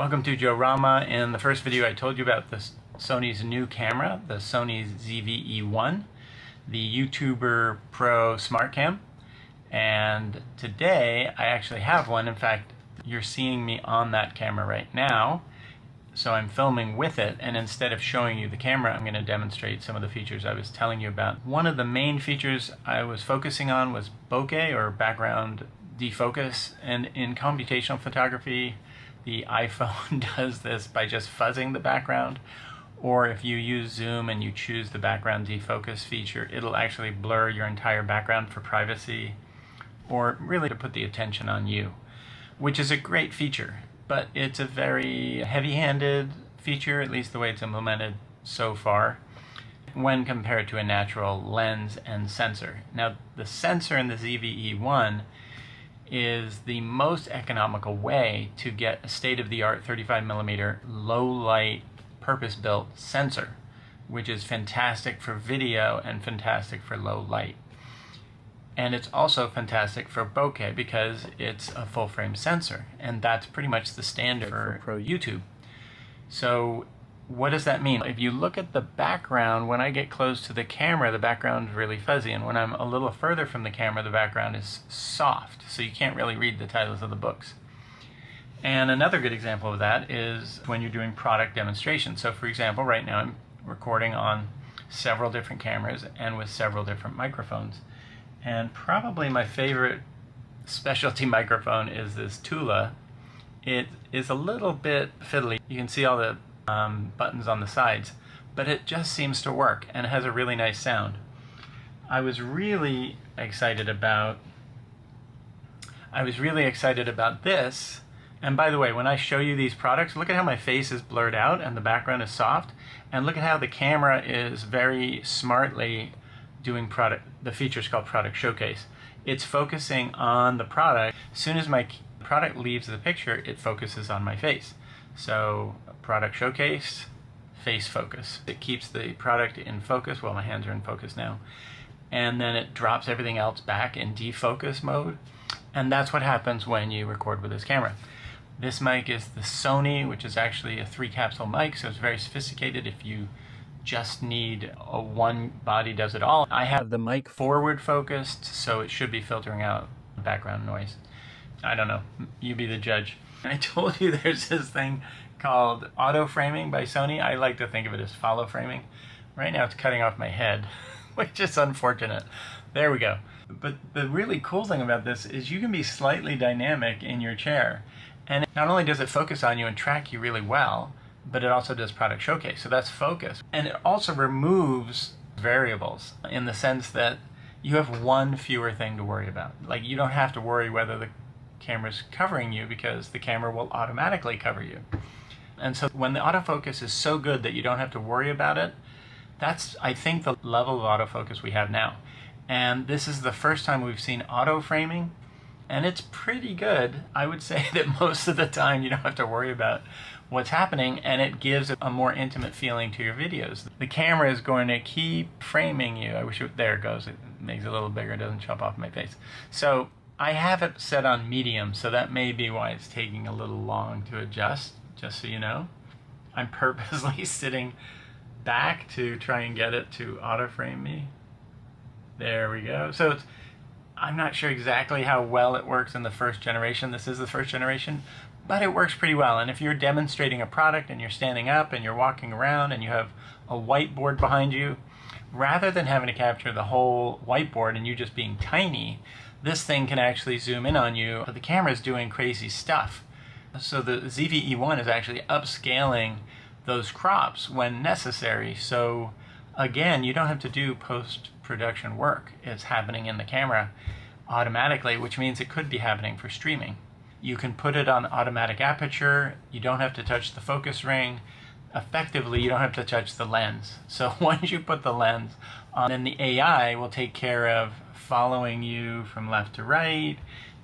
Welcome to Joe Rama. In the first video I told you about Sony's new camera, the Sony ZV E1, the YouTuber Pro SmartCam. And today I actually have one. In fact, you're seeing me on that camera right now. So I'm filming with it, and instead of showing you the camera, I'm going to demonstrate some of the features I was telling you about. One of the main features I was focusing on was bokeh, or background defocus, and in computational photography the iPhone does this by just fuzzing the background, or if you use zoom and you choose the background defocus feature, it'll actually blur your entire background for privacy, or really to put the attention on you, which is a great feature. But it's a very heavy-handed feature, at least the way it's implemented so far, when compared to a natural lens and sensor. Now, the sensor in the ZV E1 is the most economical way to get a state-of-the-art 35mm low-light, purpose-built sensor, which is fantastic for video and fantastic for low light. And it's also fantastic for bokeh because it's a full-frame sensor, and that's pretty much the standard for Pro YouTube. So what does that mean? If you look at the background, when I get close to the camera, the background's really fuzzy, and when I'm a little further from the camera, the background is soft, so you can't really read the titles of the books. And another good example of that is when you're doing product demonstrations. So for example, right now I'm recording on several different cameras and with several different microphones. And probably my favorite specialty microphone is this Tula. It is a little bit fiddly. You can see all the buttons on the sides, but it just seems to work and it has a really nice sound. I was really excited about this. And by the way, when I show you these products, look at how my face is blurred out and the background is soft, and look at how the camera is very smartly doing the feature's called Product Showcase. It's focusing on the product. As soon as my product leaves the picture, it focuses on my face. So Product Showcase, face focus. It keeps the product in focus. Well, my hands are in focus now. And then it drops everything else back in defocus mode. And that's what happens when you record with this camera. This mic is the Sony, which is actually a 3-capsule mic, so it's very sophisticated if you just need a one body does it all. I have the mic forward focused, so it should be filtering out background noise. I don't know, you be the judge. I told you there's this thing called auto framing by Sony. I like to think of it as follow framing. Right now it's cutting off my head, which is unfortunate. There we go. But the really cool thing about this is you can be slightly dynamic in your chair. And not only does it focus on you and track you really well, but it also does Product Showcase, so that's focus. And it also removes variables in the sense that you have one fewer thing to worry about. Like, you don't have to worry whether the camera's covering you because the camera will automatically cover you. And so when the autofocus is so good that you don't have to worry about it, that's, I think, the level of autofocus we have now. And this is the first time we've seen auto framing, and it's pretty good. I would say that most of the time you don't have to worry about what's happening, and it gives a more intimate feeling to your videos. The camera is going to keep framing you. I wish there it goes. It makes it a little bigger. It doesn't jump off my face. So I have it set on medium, so that may be why it's taking a little long to adjust, just so you know. I'm purposely sitting back to try and get it to auto frame me. There we go. So I'm not sure exactly how well it works in the first generation. This is the first generation, but it works pretty well. And if you're demonstrating a product and you're standing up and you're walking around and you have a whiteboard behind you, rather than having to capture the whole whiteboard and you just being tiny, this thing can actually zoom in on you. But the camera is doing crazy stuff. So the ZV E1 is actually upscaling those crops when necessary. So again, you don't have to do post-production work. It's happening in the camera automatically, which means it could be happening for streaming. You can put it on automatic aperture. You don't have to touch the focus ring. Effectively, you don't have to touch the lens. So once you put the lens on, then the AI will take care of following you from left to right,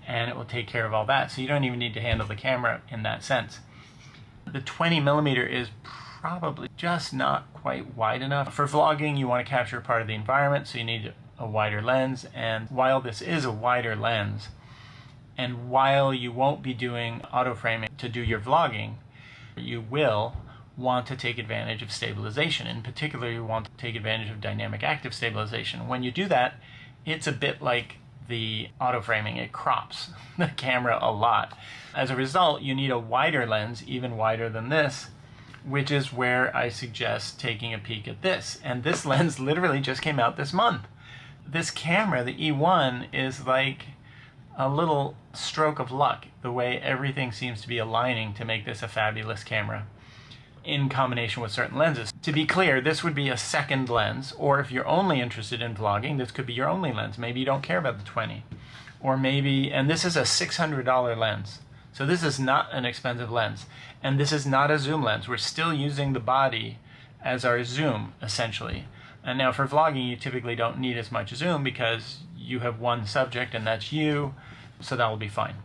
and it will take care of all that. So you don't even need to handle the camera in that sense. The 20mm is probably just not quite wide enough. For vlogging, you want to capture part of the environment, so you need a wider lens. And while this is a wider lens, and while you won't be doing auto framing to do your vlogging, you will want to take advantage of stabilization. In particular, you want to take advantage of dynamic active stabilization. When you do that, it's a bit like the auto framing. It crops the camera a lot. As a result, you need a wider lens, even wider than this, which is where I suggest taking a peek at this. And this lens literally just came out this month. This camera, the E1, is like a little stroke of luck, the way everything seems to be aligning to make this a fabulous camera in combination with certain lenses. To be clear, this would be a second lens, or if you're only interested in vlogging, this could be your only lens. Maybe you don't care about the 20. Or maybe, and this is a $600 lens. So this is not an expensive lens. And this is not a zoom lens. We're still using the body as our zoom, essentially. And now for vlogging, you typically don't need as much zoom because you have one subject and that's you, so that will be fine.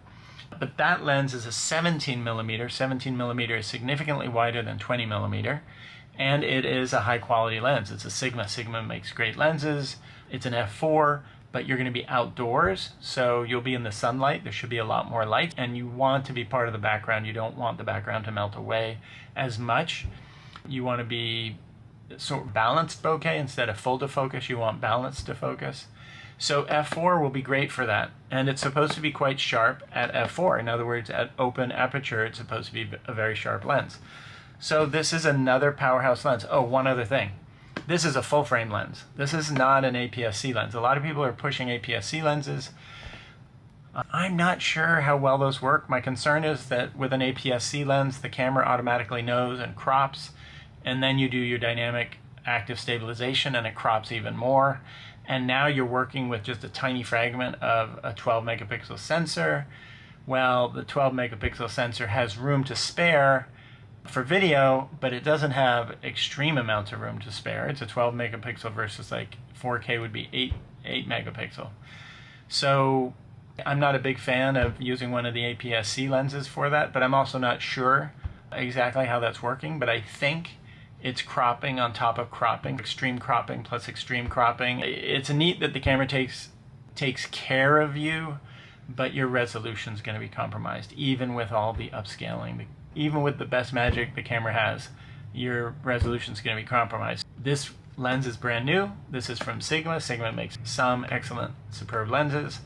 But that lens is a 17 millimeter. 17 millimeter is significantly wider than 20 millimeter, and it is a high quality lens. It's a Sigma. Sigma makes great lenses. It's an f4, but you're going to be outdoors, so you'll be in the sunlight. There should be a lot more light, and you want to be part of the background. You don't want the background to melt away as much. You want to be sort of balanced bokeh instead of full to focus. You want balanced to focus. So f4 will be great for that, and it's supposed to be quite sharp at f4. In other words, at open aperture, it's supposed to be a very sharp lens. So this is another powerhouse lens. Oh, one other thing. This is a full frame lens. This is not an APS-C lens. A lot of people are pushing APS-C lenses. I'm not sure how well those work. My concern is that with an APS-C lens, the camera automatically knows and crops, and then you do your dynamic active stabilization and it crops even more. And now you're working with just a tiny fragment of a 12 megapixel sensor. Well, the 12 megapixel sensor has room to spare for video, but it doesn't have extreme amounts of room to spare. It's a 12 megapixel versus like 4K would be 8 megapixel. So I'm not a big fan of using one of the APS-C lenses for that, but I'm also not sure exactly how that's working, but I think it's cropping on top of cropping, extreme cropping plus extreme cropping. It's neat that the camera takes care of you, but your resolution is going to be compromised, even with all the upscaling. Even with the best magic the camera has, your resolution is going to be compromised. This lens is brand new. This is from Sigma. Sigma makes some excellent, superb lenses.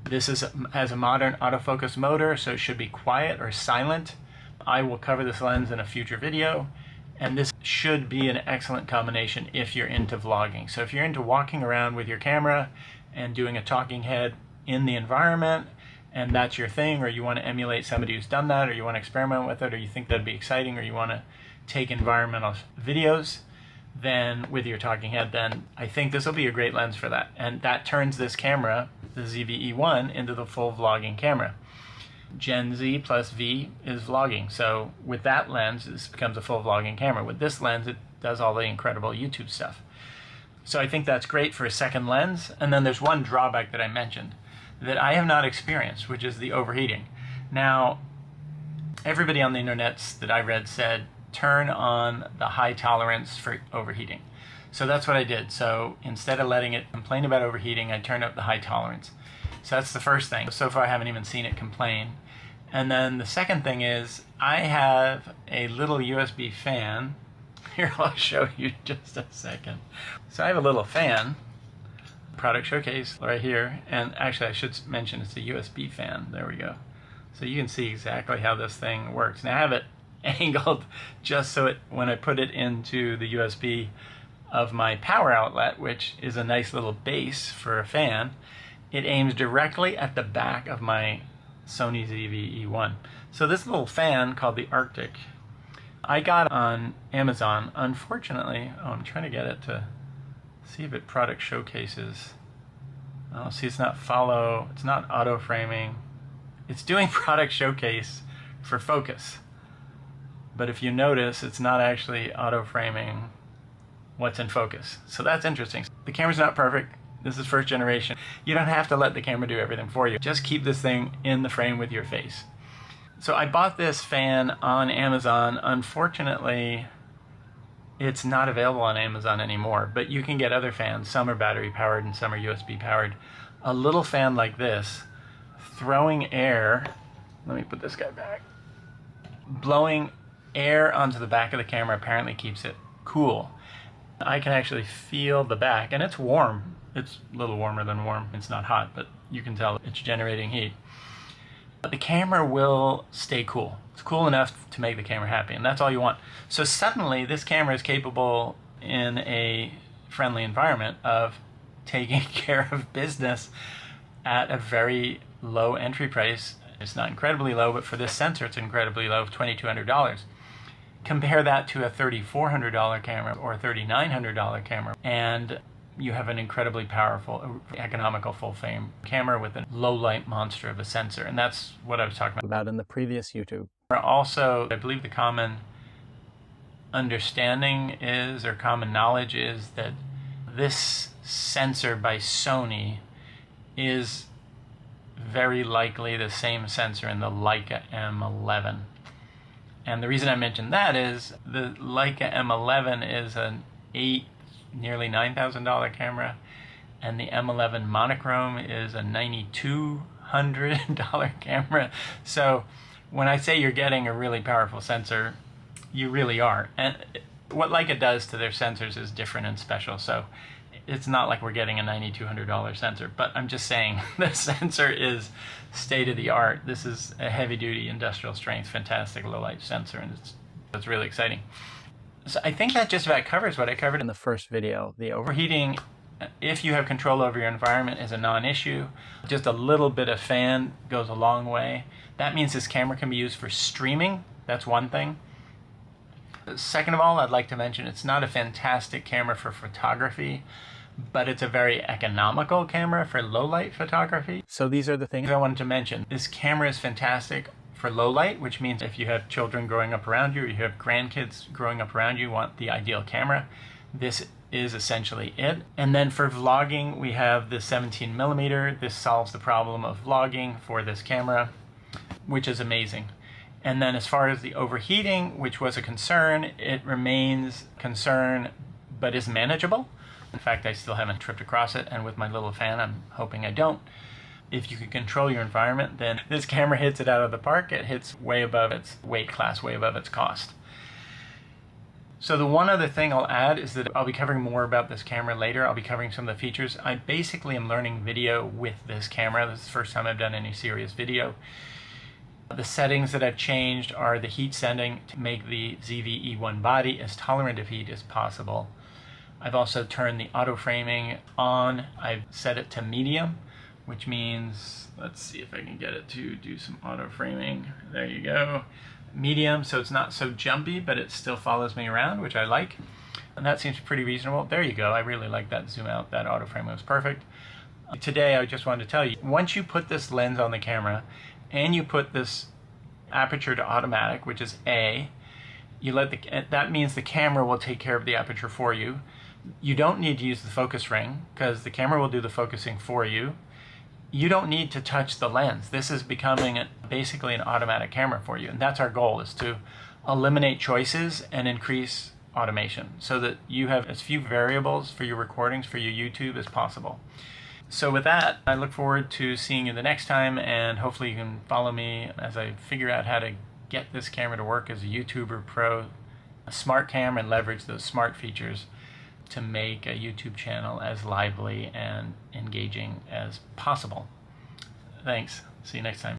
This has a modern autofocus motor, so it should be quiet or silent. I will cover this lens in a future video. And this should be an excellent combination if you're into vlogging. So if you're into walking around with your camera and doing a talking head in the environment, and that's your thing, or you want to emulate somebody who's done that, or you want to experiment with it, or you think that'd be exciting, or you want to take environmental videos, then with your talking head, then I think this will be a great lens for that. And that turns this camera, the ZV E1, into the full vlogging camera. Gen Z plus V is vlogging. So with that lens, this becomes a full vlogging camera. With this lens, it does all the incredible YouTube stuff. So I think that's great for a second lens. And then there's one drawback that I mentioned that I have not experienced, which is the overheating. Now, everybody on the internets that I read said, turn on the high tolerance for overheating. So that's what I did. So instead of letting it complain about overheating, I turned up the high tolerance. So that's the first thing. So far I haven't even seen it complain. And then the second thing is I have a little USB fan. Here, I'll show you just a second. So I have a little fan, product showcase right here. And actually I should mention it's a USB fan. There we go. So you can see exactly how this thing works. Now I have it angled just so it, when I put it into the USB of my power outlet, which is a nice little base for a fan, it aims directly at the back of my Sony ZV E1. So this little fan called the Arctic, I got on Amazon. Unfortunately, I'm trying to get it to see if it product showcases. Oh, see, it's not follow, it's not auto framing. It's doing product showcase for focus. But if you notice, it's not actually auto framing what's in focus. So that's interesting. The camera's not perfect. This is first generation. You don't have to let the camera do everything for you. Just keep this thing in the frame with your face. So I bought this fan on Amazon. Unfortunately, it's not available on Amazon anymore, but you can get other fans. Some are battery powered and some are USB powered. A little fan like this, throwing air, let me put this guy back, blowing air onto the back of the camera apparently keeps it cool. I can actually feel the back, and it's warm. It's a little warmer than warm. It's not hot, but you can tell it's generating heat. But the camera will stay cool. It's cool enough to make the camera happy, and that's all you want. So suddenly, this camera is capable in a friendly environment of taking care of business at a very low entry price. It's not incredibly low, but for this sensor, it's incredibly low of $2,200. Compare that to a $3,400 camera or a $3,900 camera, and you have an incredibly powerful, economical full-frame camera with a low-light monster of a sensor. And that's what I was talking about in the previous YouTube. Also, I believe the common understanding is, or common knowledge is, that this sensor by Sony is very likely the same sensor in the Leica M11. And the reason I mentioned that is the Leica M11 is an nearly $9,000 camera, and the M11 monochrome is a $9,200 camera. So when I say you're getting a really powerful sensor, you really are. And what Leica does to their sensors is different and special. So it's not like we're getting a $9,200 sensor, but I'm just saying the sensor is state of the art. This is a heavy duty industrial strength, fantastic low light sensor, and it's really exciting. So I think that just about covers what I covered in the first video. The overheating, if you have control over your environment, is a non-issue. Just a little bit of fan goes a long way. That means this camera can be used for streaming. That's one thing. Second of all, I'd like to mention it's not a fantastic camera for photography, but it's a very economical camera for low light photography. So these are the things I wanted to mention. This camera is fantastic for low light, which means if you have children growing up around you, or you have grandkids growing up around you, want the ideal camera, this is essentially it. And then for vlogging, we have the 17mm. This solves the problem of vlogging for this camera, which is amazing. And then as far as the overheating, which was a concern, it remains a concern, but is manageable. In fact, I still haven't tripped across it, and with my little fan, I'm hoping I don't. If you can control your environment, then this camera hits it out of the park. It hits way above its weight class, way above its cost. So the one other thing I'll add is that I'll be covering more about this camera later. I'll be covering some of the features. I basically am learning video with this camera. This is the first time I've done any serious video. The settings that I've changed are the heat setting to make the ZV E1 body as tolerant of heat as possible. I've also turned the auto framing on. I've set it to medium, which means, let's see if I can get it to do some auto framing. There you go. Medium, so it's not so jumpy, but it still follows me around, which I like. And that seems pretty reasonable. There you go. I really like that zoom out. That auto framing was perfect. Today, I just wanted to tell you, once you put this lens on the camera and you put this aperture to automatic, which is A, that means the camera will take care of the aperture for you. You don't need to use the focus ring because the camera will do the focusing for you. You don't need to touch the lens. This is becoming basically an automatic camera for you. And that's our goal, is to eliminate choices and increase automation so that you have as few variables for your recordings, for your YouTube as possible. So with that, I look forward to seeing you the next time, and hopefully you can follow me as I figure out how to get this camera to work as a YouTuber pro, a SmartCam, and leverage those smart features to make a YouTube channel as lively and engaging as possible. Thanks. See you next time.